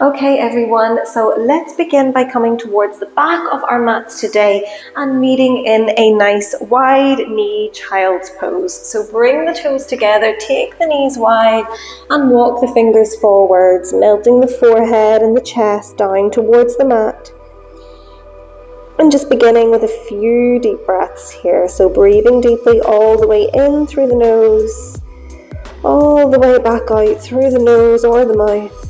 Okay everyone, so let's begin by coming towards the back of our mats today and meeting in a nice wide knee child's pose. So bring the toes together, take the knees wide and walk the fingers forwards, melting the forehead and the chest down towards the mat. And just beginning with a few deep breaths here. So breathing deeply all the way in through the nose, all the way back out through the nose or the mouth.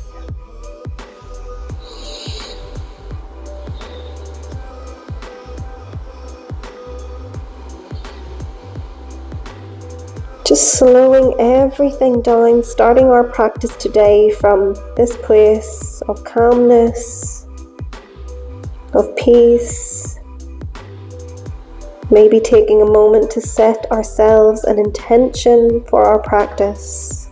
Just slowing everything down, starting our practice today from this place of calmness, of peace. Maybe taking a moment to set ourselves an intention for our practice.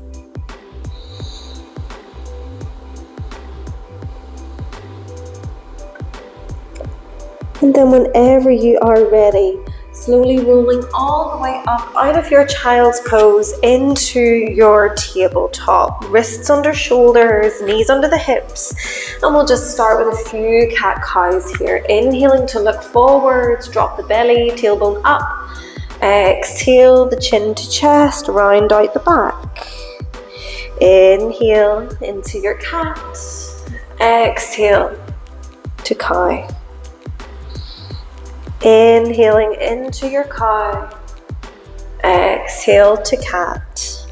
And then whenever you are ready, slowly rolling all the way up out of your child's pose into your tabletop. Wrists under shoulders, knees under the hips. And we'll just start with a few cat-cows here. Inhaling to look forwards, drop the belly, tailbone up. Exhale, the chin to chest, round out the back. Inhale into your cat. Exhale to cow. Inhaling into your cow, exhale to cat.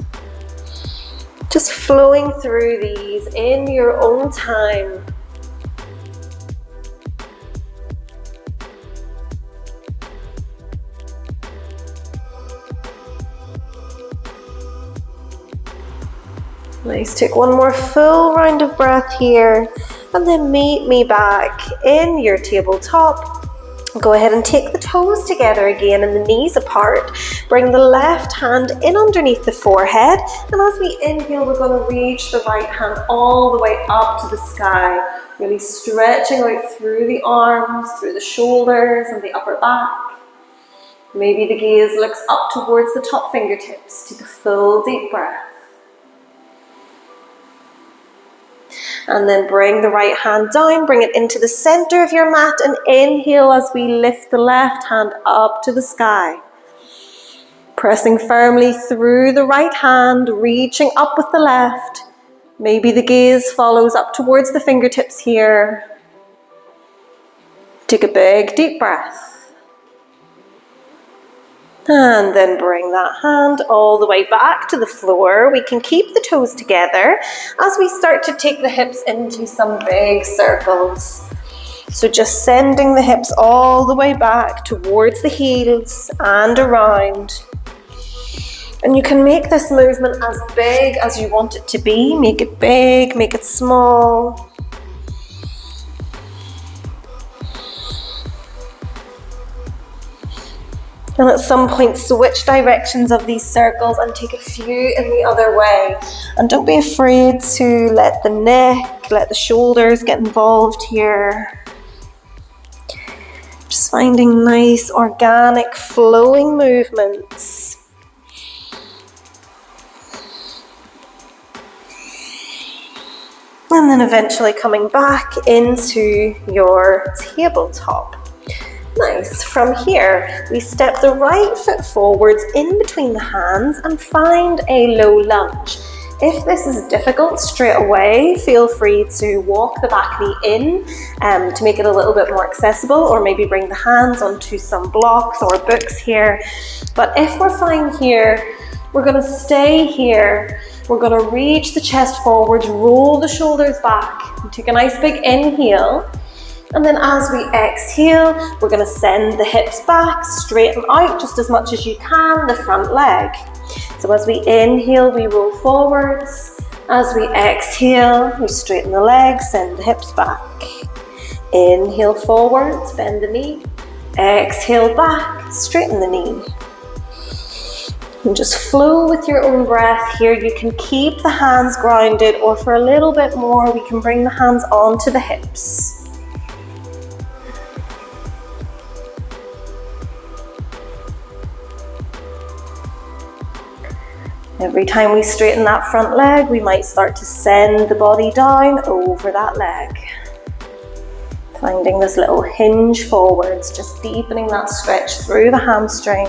Just flowing through these in your own time. Nice, take one more full round of breath here and then meet me back in your tabletop. Go ahead and take the toes together again and the knees apart. Bring the left hand in underneath the forehead. And as we inhale, we're going to reach the right hand all the way up to the sky. Really stretching out through the arms, through the shoulders and the upper back. Maybe the gaze looks up towards the top fingertips. Take a full deep breath. And then bring the right hand down, bring it into the center of your mat and inhale as we lift the left hand up to the sky. Pressing firmly through the right hand, reaching up with the left. Maybe the gaze follows up towards the fingertips here. Take a big deep breath. And then bring that hand all the way back to the floor. We can keep the toes together as we start to take the hips into some big circles. So just sending the hips all the way back towards the heels and around. And you can make this movement as big as you want it to be. Make it big, make it small. And at some point switch directions of these circles and take a few in the other way. And don't be afraid to let the neck, let the shoulders get involved here. Just finding nice, organic, flowing movements. And then eventually coming back into your tabletop. Nice. From here, we step the right foot forwards in between the hands and find a low lunge. If this is difficult straight away, feel free to walk the back knee in to make it a little bit more accessible, or maybe bring the hands onto some blocks or books here. But if we're fine here, we're going to stay here. We're going to reach the chest forwards, roll the shoulders back, and take a nice big inhale. And then as we exhale, we're going to send the hips back, straighten out just as much as you can, the front leg. So as we inhale, we roll forwards. As we exhale, we straighten the legs, send the hips back. Inhale forwards, bend the knee. Exhale back, straighten the knee. And just flow with your own breath here. You can keep the hands grounded, or for a little bit more, we can bring the hands onto the hips. Every time we straighten that front leg, we might start to send the body down over that leg. Finding this little hinge forwards, just deepening that stretch through the hamstring.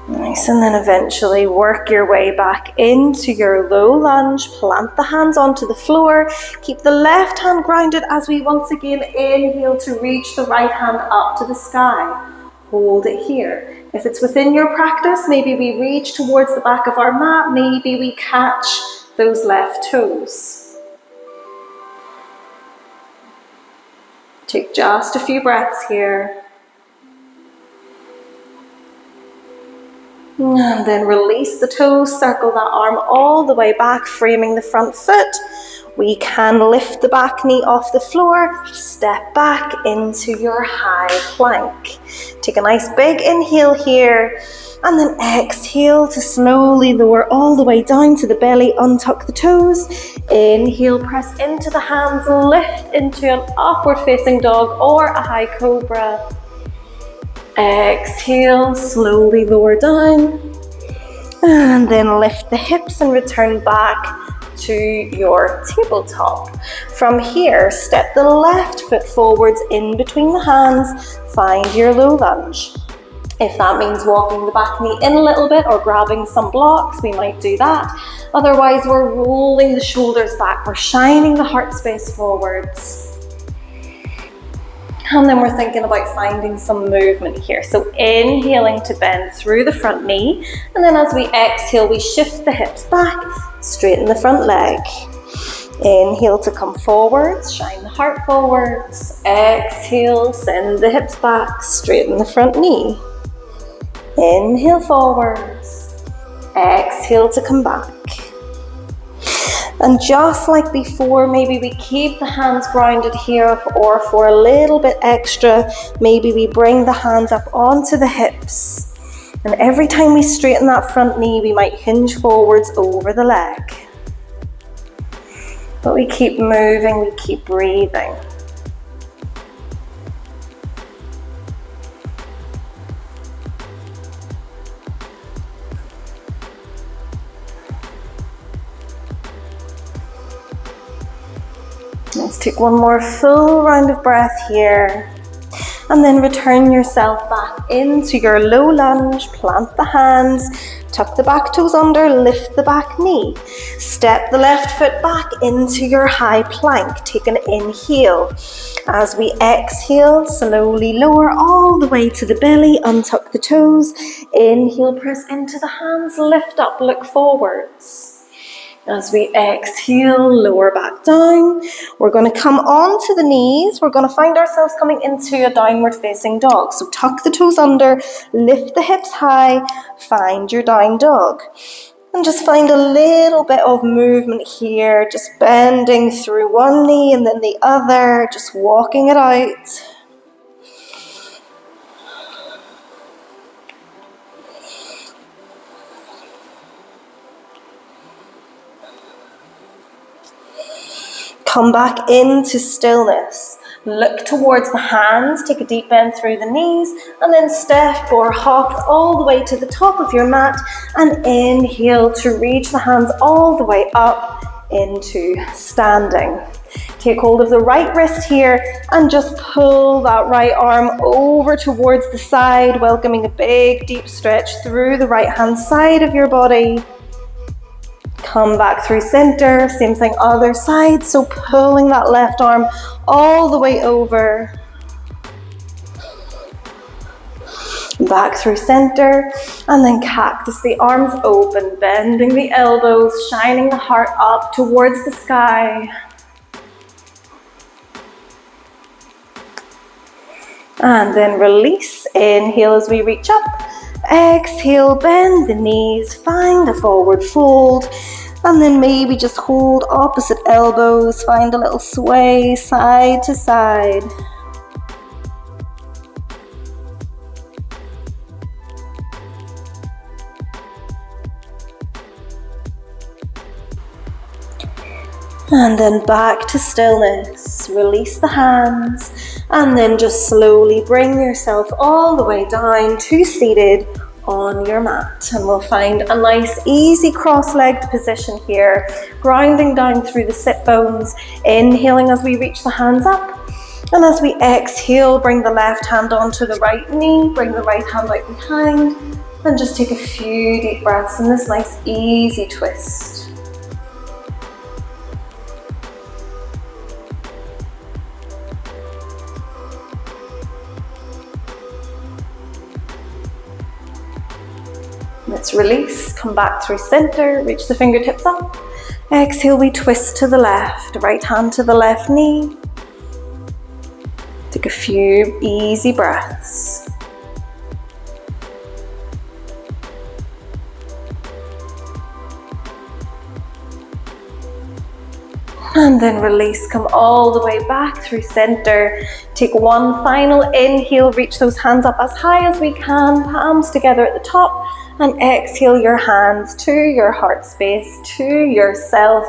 Nice, and then eventually work your way back into your low lunge. Plant the hands onto the floor. Keep the left hand grounded as we once again inhale to reach the right hand up to the sky. Hold it here. If it's within your practice, maybe we reach towards the back of our mat. Maybe we catch those left toes. Take just a few breaths here. And then release the toes, circle that arm all the way back, framing the front foot. We can lift the back knee off the floor, step back into your high plank. Take a nice big inhale here, and then exhale to slowly lower all the way down to the belly, untuck the toes. Inhale, press into the hands, lift into an upward facing dog or a high cobra. Exhale, slowly lower down, and then lift the hips and return back to your tabletop. From here, step the left foot forwards in between the hands, find your low lunge. If that means walking the back knee in a little bit or grabbing some blocks, we might do that. Otherwise, we're rolling the shoulders back, we're shining the heart space forwards. And then we're thinking about finding some movement here. So inhaling to bend through the front knee. And then as we exhale, we shift the hips back, straighten the front leg. Inhale to come forwards, shine the heart forwards. Exhale, send the hips back, straighten the front knee. Inhale forwards. Exhale to come back. And just like before, maybe we keep the hands grounded here, or for a little bit extra, maybe we bring the hands up onto the hips. And every time we straighten that front knee, we might hinge forwards over the leg. But we keep moving, we keep breathing. Let's take one more full round of breath here. And then return yourself back into your low lunge. Plant the hands, tuck the back toes under, lift the back knee. Step the left foot back into your high plank. Take an inhale. As we exhale, slowly lower all the way to the belly, untuck the toes. Inhale, press into the hands, lift up, look forwards. As we exhale, lower back down. We're going to come onto the knees. We're going to find ourselves coming into a downward facing dog. So tuck the toes under, lift the hips high, find your down dog. And just find a little bit of movement here, just bending through one knee and then the other, just walking it out. Come back into stillness. Look towards the hands, take a deep bend through the knees, and then step or hop all the way to the top of your mat, and inhale to reach the hands all the way up into standing. Take hold of the right wrist here and just pull that right arm over towards the side, welcoming a big deep stretch through the right hand side of your body. Come back through center, same thing other side, so pulling that left arm all the way over. Back through center, and then cactus, the arms open, bending the elbows, shining the heart up towards the sky. And then release, inhale as we reach up. Exhale, bend the knees, find a forward fold, and then maybe just hold opposite elbows, find a little sway side to side. And then back to stillness. Release the hands and then just slowly bring yourself all the way down to seated on your mat. And we'll find a nice easy cross-legged position here, grounding down through the sit bones, inhaling as we reach the hands up. And as we exhale, bring the left hand onto the right knee, bring the right hand out behind, and just take a few deep breaths in this nice easy twist. Let's release, come back through center, reach the fingertips up. Exhale, we twist to the left, right hand to the left knee. Take a few easy breaths. And then release, come all the way back through center. Take one final inhale, reach those hands up as high as we can, palms together at the top. And exhale your hands to your heart space, to yourself,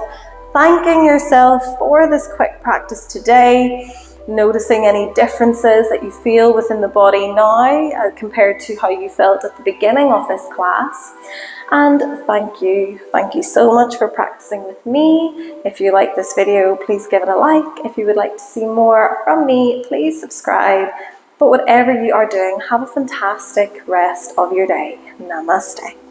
thanking yourself for this quick practice today, noticing any differences that you feel within the body now compared to how you felt at the beginning of this class. And thank you so much for practicing with me. If you like this video, please give it a like. If you would like to see more from me, please subscribe. But whatever you are doing, have a fantastic rest of your day. Namaste.